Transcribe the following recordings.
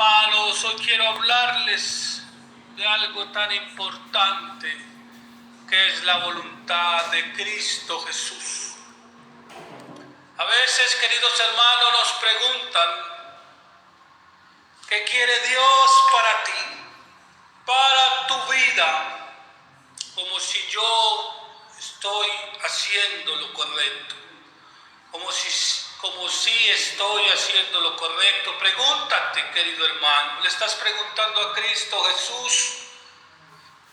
hermanos, hoy quiero hablarles de algo tan importante que es la voluntad de Cristo Jesús. A veces, queridos hermanos, nos preguntan, ¿qué quiere Dios para ti, para tu vida? Como si yo estoy haciendo lo correcto, como si estoy haciendo lo correcto. Pregúntate, querido hermano, le estás preguntando a Cristo Jesús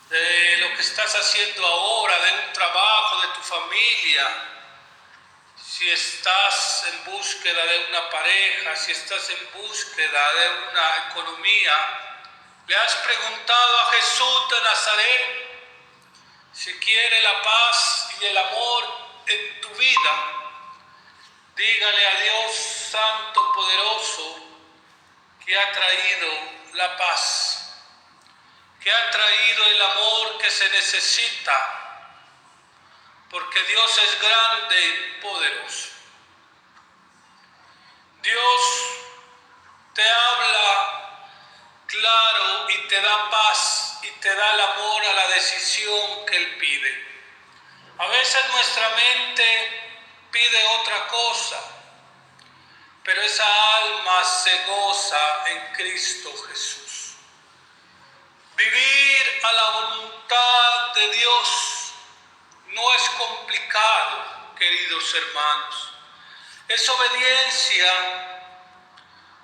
de lo que estás haciendo ahora, de un trabajo, de tu familia, si estás en búsqueda de una pareja, si estás en búsqueda de una economía. ¿Le has preguntado a Jesús de Nazaret si quiere la paz y el amor en tu vida? Dígale a Dios Santo, poderoso, que ha traído la paz, que ha traído el amor que se necesita, porque Dios es grande y poderoso. Dios te habla claro y te da paz y te da el amor a la decisión que Él pide. A veces nuestra mente pide otra cosa, pero esa alma se goza en Cristo Jesús. Vivir a la voluntad de Dios no es complicado, queridos hermanos. Es obediencia,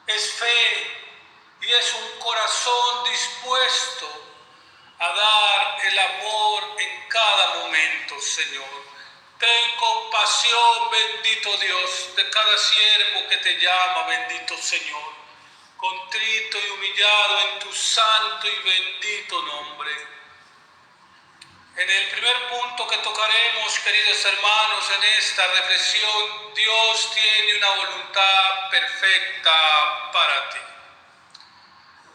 es fe y es un corazón dispuesto a dar el amor en cada momento, Señor. Ten compasión, bendito Dios, de cada siervo que te llama, bendito Señor, contrito y humillado en tu santo y bendito nombre. En el primer punto que tocaremos, queridos hermanos, en esta reflexión, Dios tiene una voluntad perfecta para ti.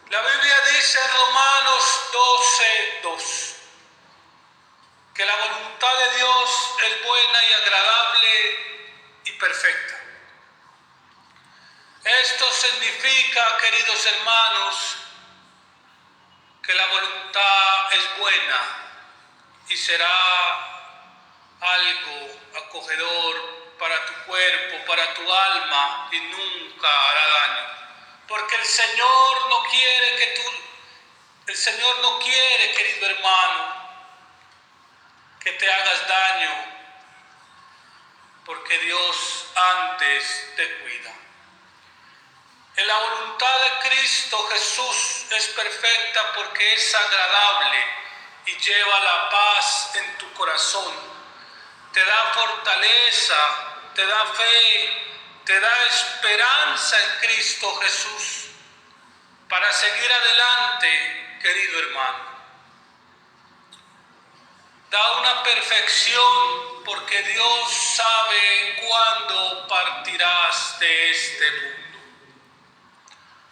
La Biblia dice en Romanos 12:2 que la voluntad de Dios es buena y agradable y perfecta. Esto significa, queridos hermanos, que la voluntad es buena y será algo acogedor para tu cuerpo, para tu alma, y nunca hará daño. Porque el Señor no quiere, querido hermano, que te hagas daño, porque Dios antes te cuida. En la voluntad de Cristo Jesús es perfecta porque es agradable y lleva la paz en tu corazón. Te da fortaleza, te da fe, te da esperanza en Cristo Jesús para seguir adelante, querido hermano. Da una perfección porque Dios sabe cuándo partirás de este mundo.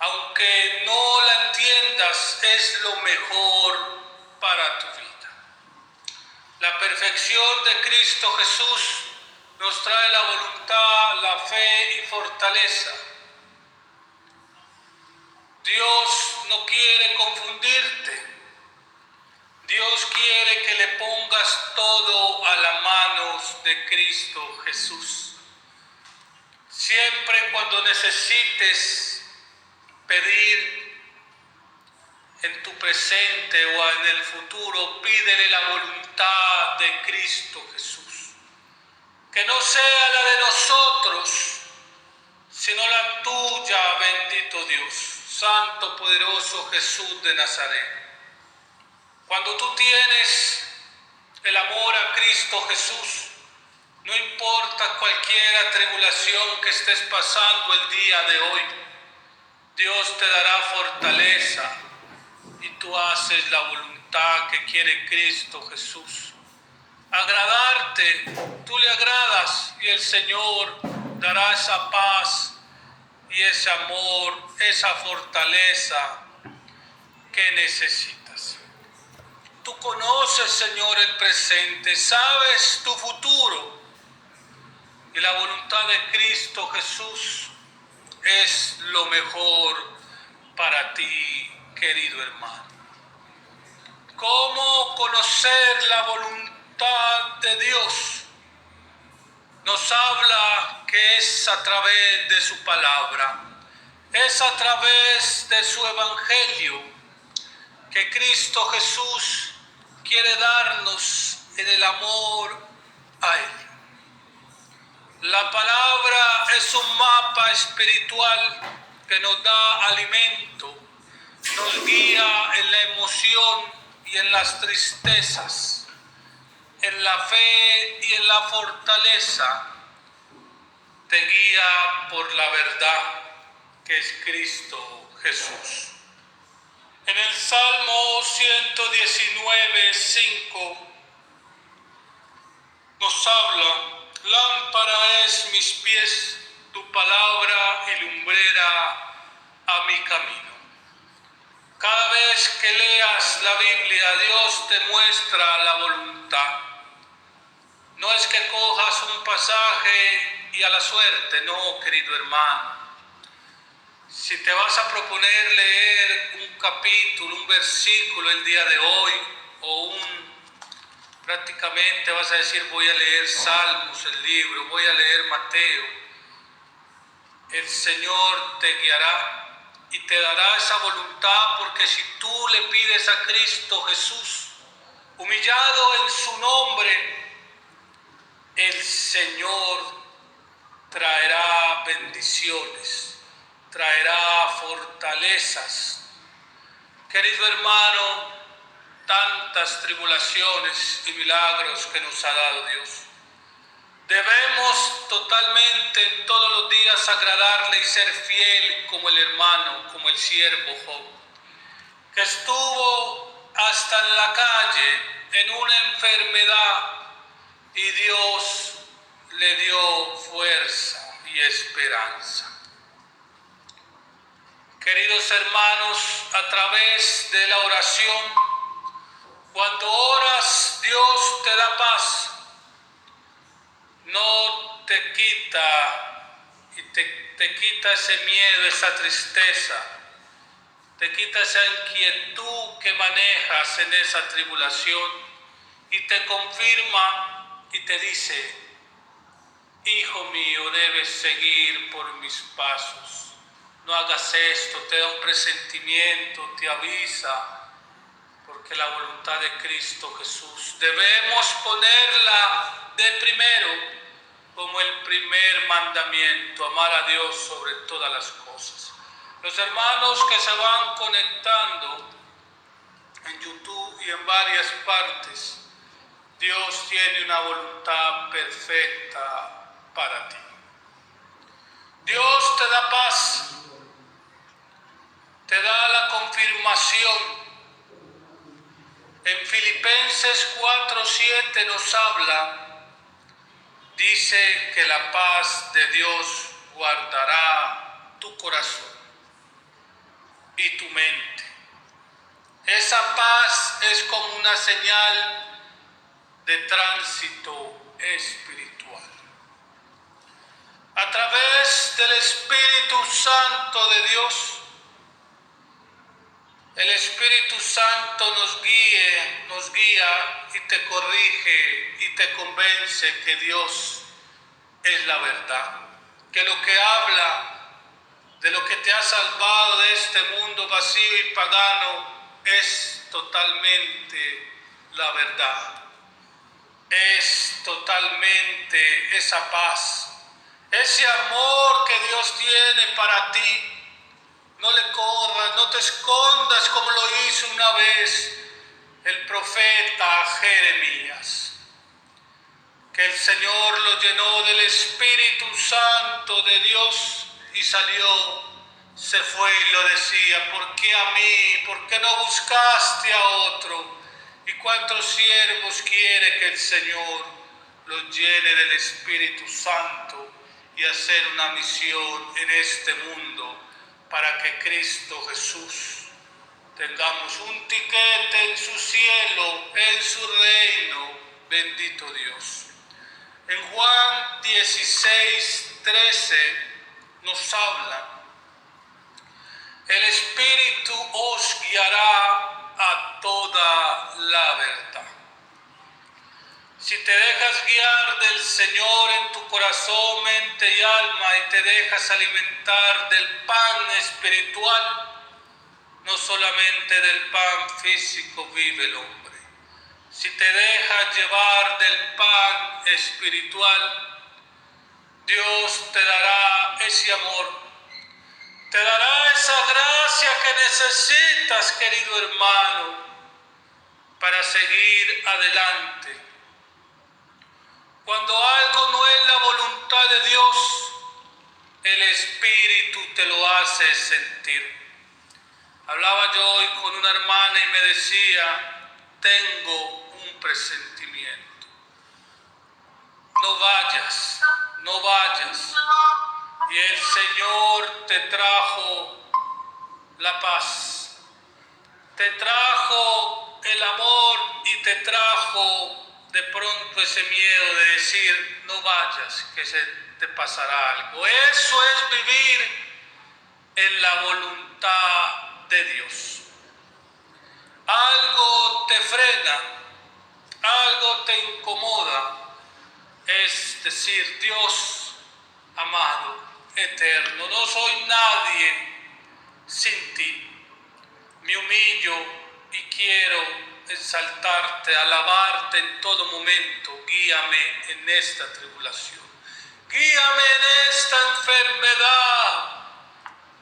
Aunque no la entiendas, es lo mejor para tu vida. La perfección de Cristo Jesús nos trae la voluntad, la fe y fortaleza. Dios no quiere confundirte. Dios quiere que le pongas todo a las manos de Cristo Jesús. Siempre cuando necesites pedir en tu presente o en el futuro, pídele la voluntad de Cristo Jesús. Que no sea la de nosotros, sino la tuya, bendito Dios, Santo, poderoso Jesús de Nazaret. Cuando tú tienes el amor a Cristo Jesús, no importa cualquier tribulación que estés pasando el día de hoy, Dios te dará fortaleza y tú haces la voluntad que quiere Cristo Jesús. Agradarte, tú le agradas y el Señor dará esa paz y ese amor, esa fortaleza que necesitas. Tú conoces, Señor, el presente, sabes tu futuro y la voluntad de Cristo Jesús es lo mejor para ti. ti, querido hermano. ¿Cómo conocer la voluntad de Dios? Nos habla que es a través de su palabra, es a través de su evangelio que Cristo Jesús quiere darnos en el amor a Él. La palabra es un mapa espiritual que nos da alimento, nos guía en la emoción y en las tristezas, en la fe y en la fortaleza. Te guía por la verdad que es Cristo Jesús. En el Salmo 119, 5 nos habla: lámpara es mis pies tu palabra y lumbrera a mi camino. Cada vez que leas la Biblia, Dios te muestra la voluntad. No es que cojas un pasaje y a la suerte, no, querido hermano. Si te vas a proponer leer un capítulo, un versículo el día de hoy, o prácticamente vas a decir: voy a leer Salmos, el libro, voy a leer Mateo, el Señor te guiará y te dará esa voluntad, porque si tú le pides a Cristo Jesús, humillado en su nombre, el Señor traerá bendiciones, traerá fortalezas. Querido hermano, tantas tribulaciones y milagros que nos ha dado Dios. Debemos totalmente todos los días agradarle y ser fiel como el hermano, como el siervo Job, que estuvo hasta en la calle en una enfermedad y Dios le dio fuerza y esperanza. Queridos hermanos, a través de la oración, cuando oras, Dios te da paz. No te quita y te quita ese miedo, esa tristeza, te quita esa inquietud que manejas en esa tribulación y te confirma y te dice: hijo mío, debes seguir por mis pasos, no hagas esto, te da un presentimiento, te avisa, porque la voluntad de Cristo Jesús debemos ponerla de primero, como el primer mandamiento, amar a Dios sobre todas las cosas. Los hermanos que se van conectando en YouTube y en varias partes, Dios tiene una voluntad perfecta para ti. Dios te da paz, te da la confirmación. En Filipenses 4:7 nos habla, dice que la paz de Dios guardará tu corazón y tu mente. Esa paz es como una señal de tránsito espiritual. A través del Espíritu Santo de Dios, el Espíritu Santo nos guía y te corrige y te convence que Dios es la verdad, que lo que habla de lo que te ha salvado de este mundo vacío y pagano es totalmente la verdad, es totalmente esa paz, ese amor que Dios tiene para ti. No le corras, no te escondas como lo hizo una vez el profeta Jeremías, que el Señor lo llenó del Espíritu Santo de Dios y salió, se fue y lo decía: ¿por qué a mí? ¿Por qué no buscaste a otro? ¿Y cuántos siervos quiere que el Señor los llene del Espíritu Santo y hacer una misión en este mundo? Para que Cristo Jesús tengamos un tiquete en su cielo, en su reino, bendito Dios. En Juan 16:13 nos habla: El Espíritu os guiará a toda la verdad. Si te dejas guiar del Señor en tu corazón, mente y alma y te dejas alimentar del pan espiritual, no solamente del pan físico vive el hombre. Si te dejas llevar del pan espiritual, Dios te dará ese amor, te dará esa gracia que necesitas, querido hermano, para seguir adelante. Cuando algo no es la voluntad de Dios, el Espíritu te lo hace sentir. Hablaba yo hoy con una hermana y me decía, tengo un presentimiento. No vayas, no vayas. Y el Señor te trajo la paz, te trajo el amor y te trajo de pronto ese miedo de decir, no vayas, que se te pasará algo. Eso es vivir en la voluntad de Dios. Algo te frena, algo te incomoda, es decir, Dios amado, eterno, no soy nadie sin ti. Me humillo y quiero exaltarte, alabarte en todo momento. Guíame en esta tribulación. Guíame en esta enfermedad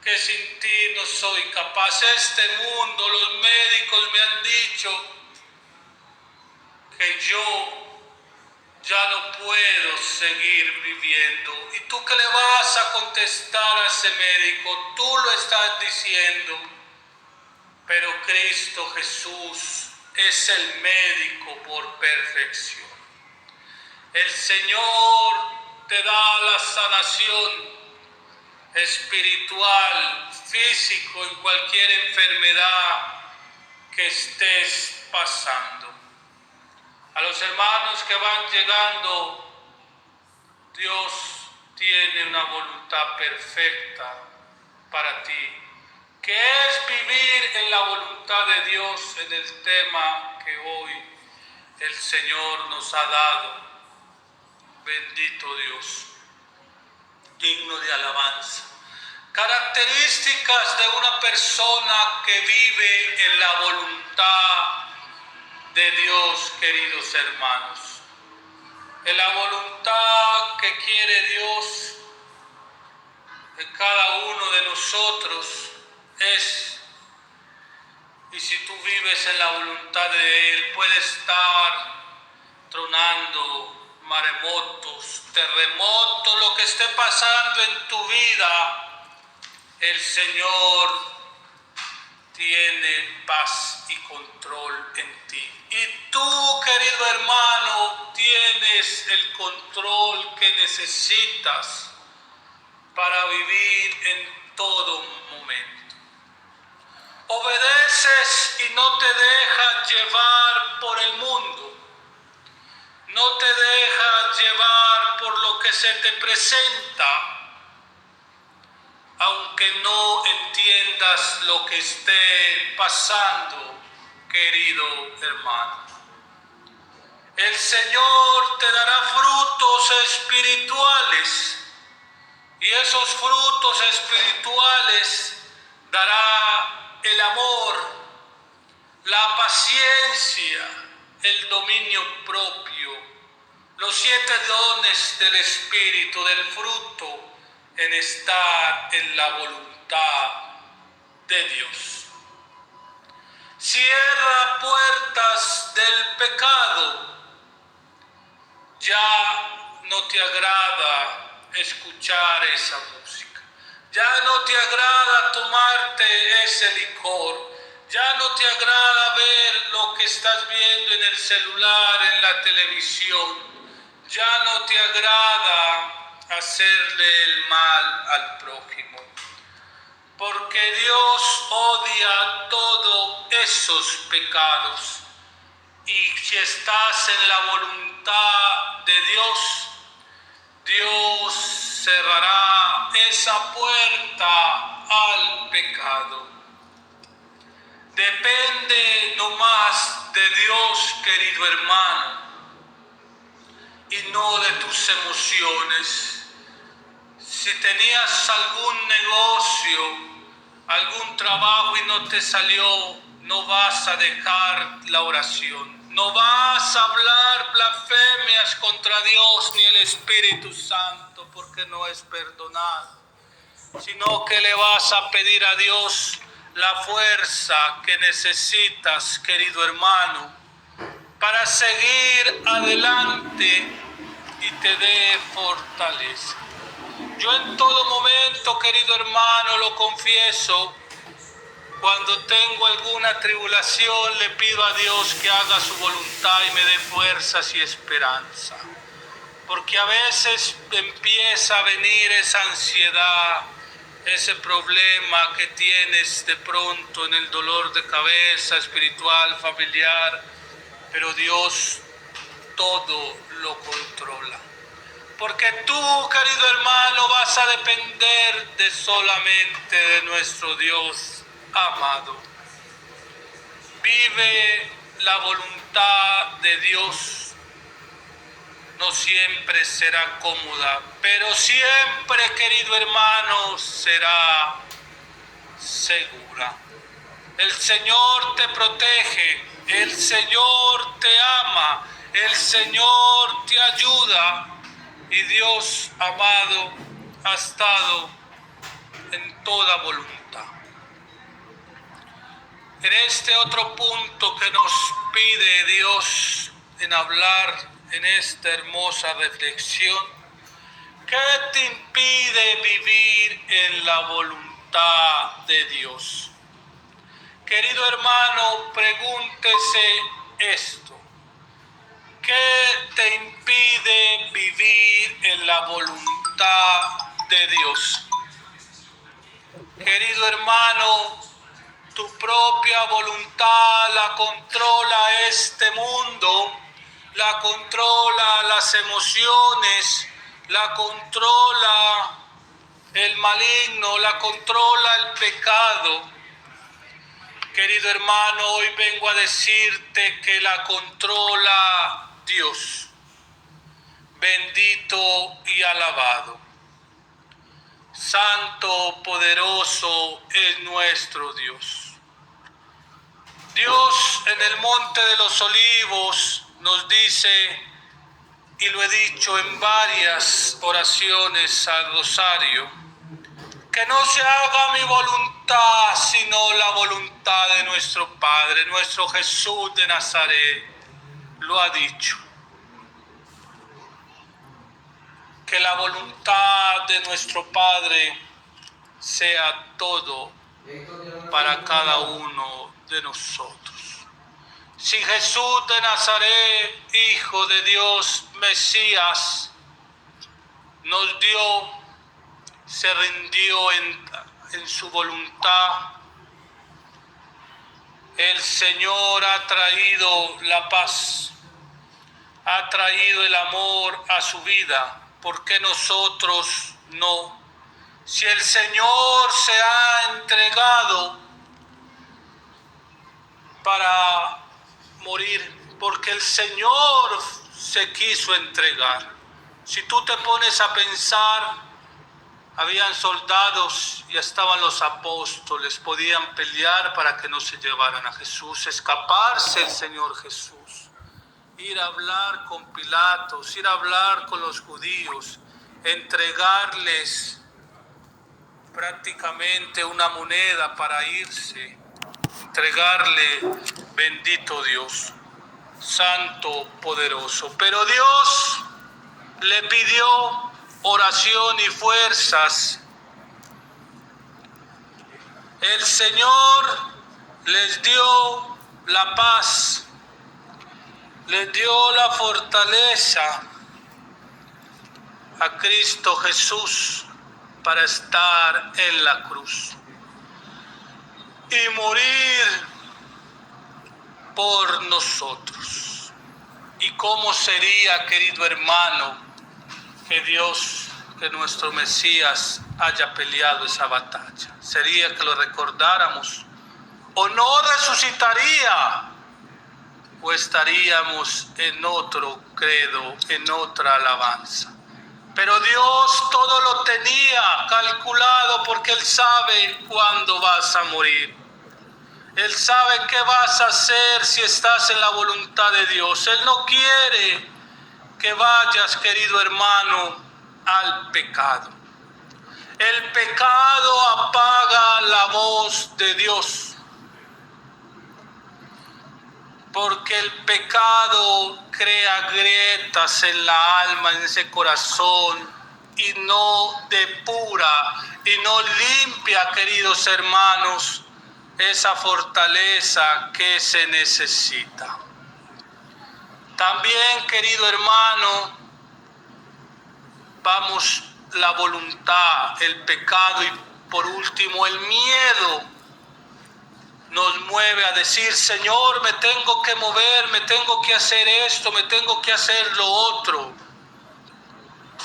que sin ti no soy capaz. Este mundo, los médicos me han dicho que yo ya no puedo seguir viviendo. ¿Y tú qué le vas a contestar a ese médico? Tú lo estás diciendo. Pero Cristo Jesús es el médico por perfección. El Señor te da la sanación espiritual, físico, en cualquier enfermedad que estés pasando. A los hermanos que van llegando, Dios tiene una voluntad perfecta para ti, que es vivir en la voluntad de Dios en el tema que hoy el Señor nos ha dado. Bendito Dios, digno de alabanza. Características de una persona que vive en la voluntad de Dios, queridos hermanos. En la voluntad que quiere Dios de cada uno de nosotros es, y si tú vives en la voluntad de Él, puede estar tronando maremotos, terremotos, lo que esté pasando en tu vida, el Señor tiene paz y control en ti. Y tú, querido hermano, tienes el control que necesitas para vivir en todo momento. Obedeces y no te dejas llevar por el mundo. No te dejas llevar por lo que se te presenta, aunque no entiendas lo que esté pasando, querido hermano. El Señor te dará frutos espirituales, y esos frutos espirituales dará el amor, la paciencia, el dominio propio, los 7 dones del Espíritu, del fruto en estar en la voluntad de Dios. Cierra puertas del pecado. Ya no te agrada escuchar esa música. Ya no te agrada tomarte ese licor. Ya no te agrada ver lo que estás viendo en el celular, en la televisión. Ya no te agrada hacerle el mal al prójimo, porque Dios odia todos esos pecados. Y si estás en la voluntad de Dios, Dios cerrará esa puerta al pecado. Depende nomás de Dios, querido hermano, y no de tus emociones. Si tenías algún negocio, algún trabajo y no te salió, no vas a dejar la oración. No vas a hablar blasfemias contra Dios ni el Espíritu Santo, porque no es perdonado, sino que le vas a pedir a Dios la fuerza que necesitas, querido hermano, para seguir adelante y te dé fortaleza. Yo en todo momento, querido hermano, lo confieso, cuando tengo alguna tribulación, le pido a Dios que haga su voluntad y me dé fuerzas y esperanza. Porque a veces empieza a venir esa ansiedad, ese problema que tienes de pronto en el dolor de cabeza, espiritual, familiar, pero Dios todo lo controla. Porque tú, querido hermano, vas a depender de solamente de nuestro Dios amado. Vive la voluntad de Dios. No siempre será cómoda, pero siempre, querido hermano, será segura. El Señor te protege, el Señor te ama, el Señor te ayuda. Y Dios amado ha estado en toda voluntad. En este otro punto que nos pide Dios en hablar en esta hermosa reflexión, ¿qué te impide vivir en la voluntad de Dios? Querido hermano, pregúntese esto. ¿Qué te impide vivir en la voluntad de Dios? Querido hermano, tu propia voluntad la controla este mundo, la controla las emociones, la controla el maligno, la controla el pecado. Querido hermano, hoy vengo a decirte que la controla Dios, bendito y alabado. Santo, poderoso es nuestro Dios. Dios en el Monte de los Olivos nos dice, y lo he dicho en varias oraciones al rosario, que no se haga mi voluntad, sino la voluntad de nuestro Padre, nuestro Jesús de Nazaret. Lo ha dicho, que la voluntad de nuestro Padre sea todo para cada uno de nosotros. Si Jesús de Nazaret, Hijo de Dios, Mesías, nos dio, se rindió en su voluntad, el Señor ha traído la paz, ha traído el amor a su vida. ¿Por qué nosotros no? Si el Señor se ha entregado para morir, porque el Señor se quiso entregar. Si tú te pones a pensar, habían soldados y estaban los apóstoles, podían pelear para que no se llevaran a Jesús, escaparse el Señor Jesús. Ir a hablar con Pilatos, ir a hablar con los judíos, entregarles prácticamente una moneda para irse, entregarle, bendito Dios, santo, poderoso. Pero Dios le pidió oración y fuerzas. El Señor les dio la paz, les dio la fortaleza a Cristo Jesús para estar en la cruz y morir por nosotros. ¿Y cómo sería, querido hermano, que Dios que nuestro Mesías haya peleado esa batalla. Sería que lo recordáramos. O no resucitaría, o estaríamos en otro credo, en otra alabanza. Pero Dios todo lo tenía calculado, porque Él sabe cuándo vas a morir. Él sabe qué vas a hacer si estás en la voluntad de Dios. Él no quiere que vayas, querido hermano, al pecado. El pecado apaga la voz de Dios, porque el pecado crea grietas en la alma, en ese corazón, y no depura y no limpia, queridos hermanos, esa fortaleza que se necesita. También, querido hermano, vamos, la voluntad, el pecado y por último el miedo nos mueve a decir: Señor, me tengo que mover, me tengo que hacer esto, me tengo que hacer lo otro.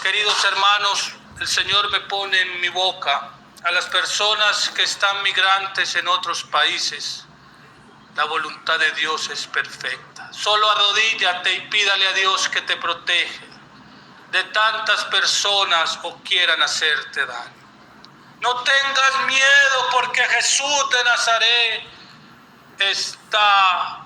Queridos hermanos, el Señor me pone en mi boca a las personas que están migrantes en otros países. La voluntad de Dios es perfecta. Solo arrodíllate y pídale a Dios que te proteja de tantas personas o quieran hacerte daño. No tengas miedo, porque Jesús de Nazaret está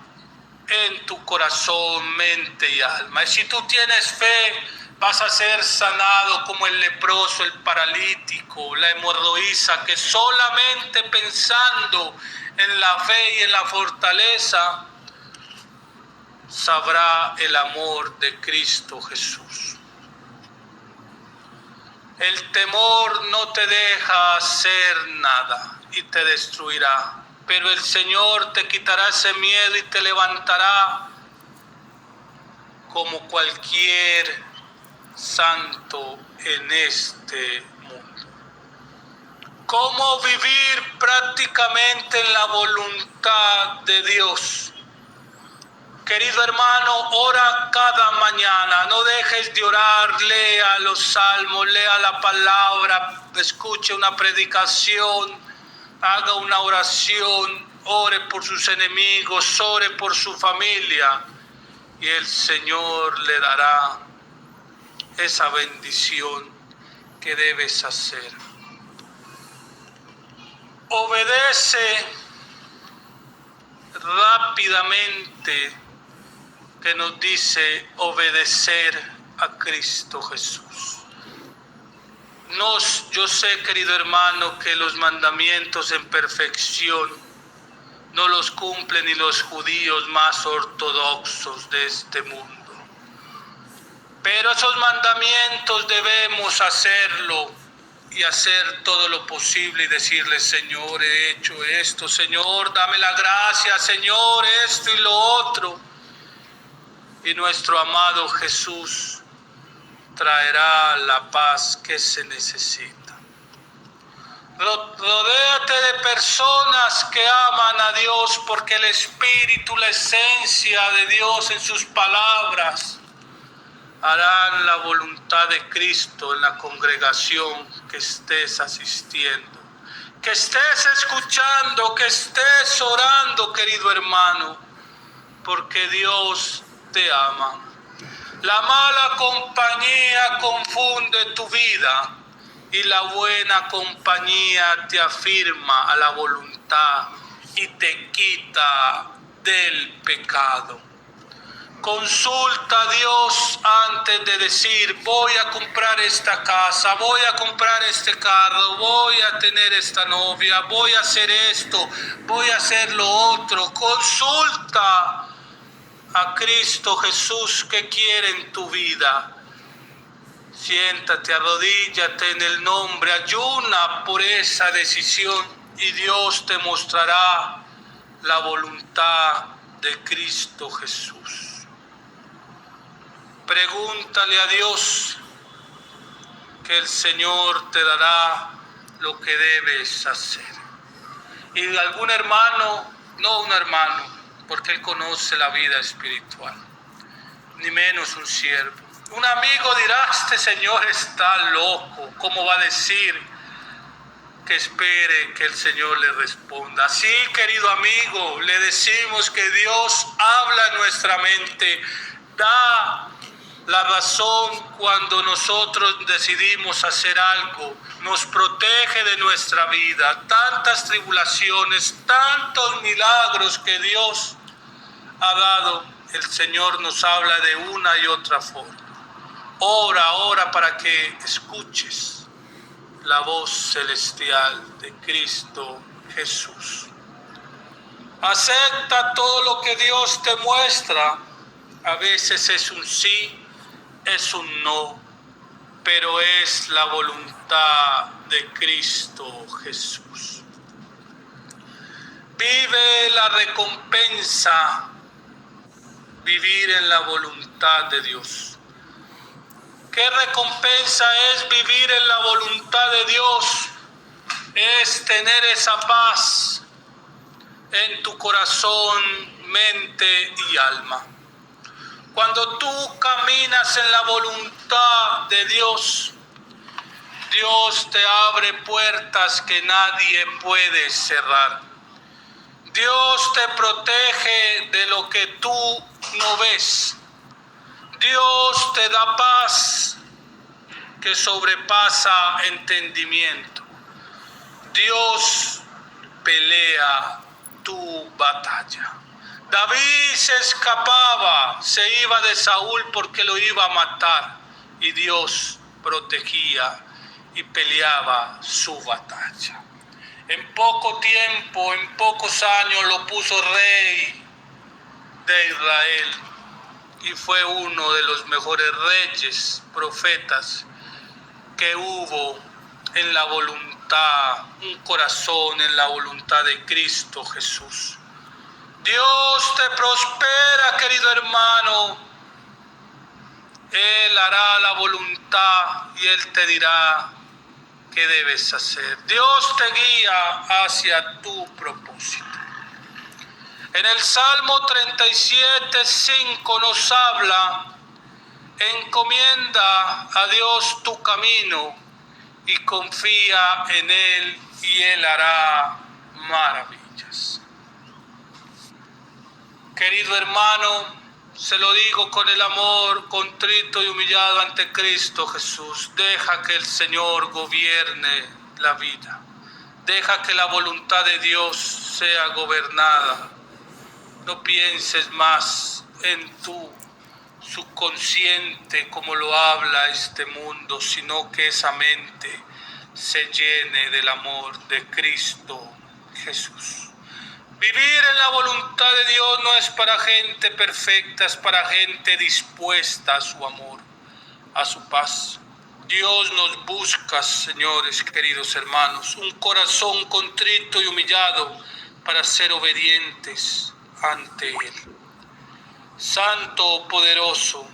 en tu corazón, mente y alma. Y si tú tienes fe, vas a ser sanado como el leproso, el paralítico, la hemorroísa, que solamente pensando en la fe y en la fortaleza sabrá el amor de Cristo Jesús. El temor no te deja hacer nada y te destruirá, pero el Señor te quitará ese miedo y te levantará como cualquier santo en este mundo. ¿Cómo vivir prácticamente en la voluntad de Dios? Querido hermano, ora cada mañana, no dejes de orar, lea los salmos, lea la palabra, escuche una predicación, haga una oración, ore por sus enemigos, ore por su familia, y el Señor le dará esa bendición que debes hacer. Obedece rápidamente, que nos dice obedecer a Cristo Jesús. Yo sé, querido hermano, que los mandamientos en perfección no los cumplen ni los judíos más ortodoxos de este mundo. Pero esos mandamientos debemos hacerlo y hacer todo lo posible y decirle: Señor, he hecho esto, Señor, dame la gracia, Señor, esto y lo otro. Y nuestro amado Jesús traerá la paz que se necesita. Rodéate de personas que aman a Dios, porque el Espíritu, la esencia de Dios en sus palabras, harán la voluntad de Cristo en la congregación que estés asistiendo, que estés escuchando, que estés orando, querido hermano, porque Dios te ama. La mala compañía confunde tu vida y la buena compañía te afirma a la voluntad y te quita del pecado. Consulta a Dios antes de decir: voy a comprar esta casa, voy a comprar este carro, voy a tener esta novia, voy a hacer esto, voy a hacer lo otro. Consulta a Cristo Jesús que quiere en tu vida. Siéntate, arrodíllate en el nombre, ayuna por esa decisión y Dios te mostrará la voluntad de Cristo Jesús. Pregúntale a Dios, que el Señor te dará lo que debes hacer. Y algún hermano, no un hermano, porque Él conoce la vida espiritual, ni menos un siervo. Un amigo dirá, este señor está loco, ¿cómo va a decir que espere que el Señor le responda? Sí, querido amigo, le decimos que Dios habla en nuestra mente, da la razón cuando nosotros decidimos hacer algo, nos protege de nuestra vida, tantas tribulaciones, tantos milagros que Dios ha dado, el Señor nos habla de una y otra forma. Ora para que escuches la voz celestial de Cristo Jesús. Acepta todo lo que Dios te muestra. A veces es un sí, es un no, pero es la voluntad de Cristo Jesús. Vive la recompensa, vivir en la voluntad de Dios. ¿Qué recompensa es vivir en la voluntad de Dios? Es tener esa paz en tu corazón, mente y alma. Cuando tú caminas en la voluntad de Dios, Dios te abre puertas que nadie puede cerrar. Dios te protege de lo que tú no ves. Dios te da paz que sobrepasa entendimiento. Dios pelea tu batalla. David se escapaba, se iba de Saúl porque lo iba a matar, y Dios protegía y peleaba su batalla. En poco tiempo, en pocos años lo puso rey de Israel. Y fue uno de los mejores reyes, profetas que hubo en la voluntad, un corazón en la voluntad de Cristo Jesús. Dios te prospera, querido hermano. Él hará la voluntad y Él te dirá qué debes hacer. Dios te guía hacia tu propósito. En el Salmo 37:5 nos habla: encomienda a Dios tu camino y confía en Él y Él hará maravillas. Querido hermano, se lo digo con el amor contrito y humillado ante Cristo Jesús. Deja que el Señor gobierne la vida. Deja que la voluntad de Dios sea gobernada. No pienses más en tu subconsciente como lo habla este mundo, sino que esa mente se llene del amor de Cristo Jesús. Vivir en la voluntad de Dios no es para gente perfecta, es para gente dispuesta a su amor, a su paz. Dios nos busca, señores, queridos hermanos, un corazón contrito y humillado para ser obedientes ante Él. Santo, poderoso,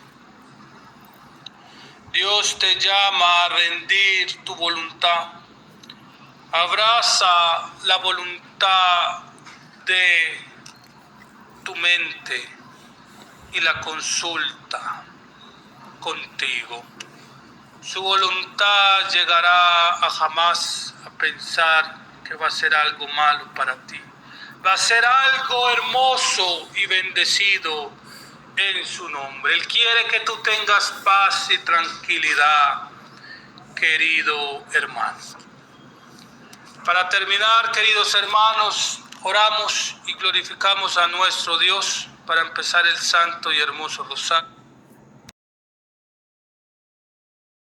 Dios te llama a rendir tu voluntad. Abraza la voluntad de tu mente y la consulta contigo. Su voluntad llegará a jamás a pensar que va a ser algo malo para ti. Va a ser algo hermoso y bendecido en su nombre. Él quiere que tú tengas paz y tranquilidad, querido hermano. Para terminar, queridos hermanos, oramos y glorificamos a nuestro Dios para empezar el santo y hermoso rosario.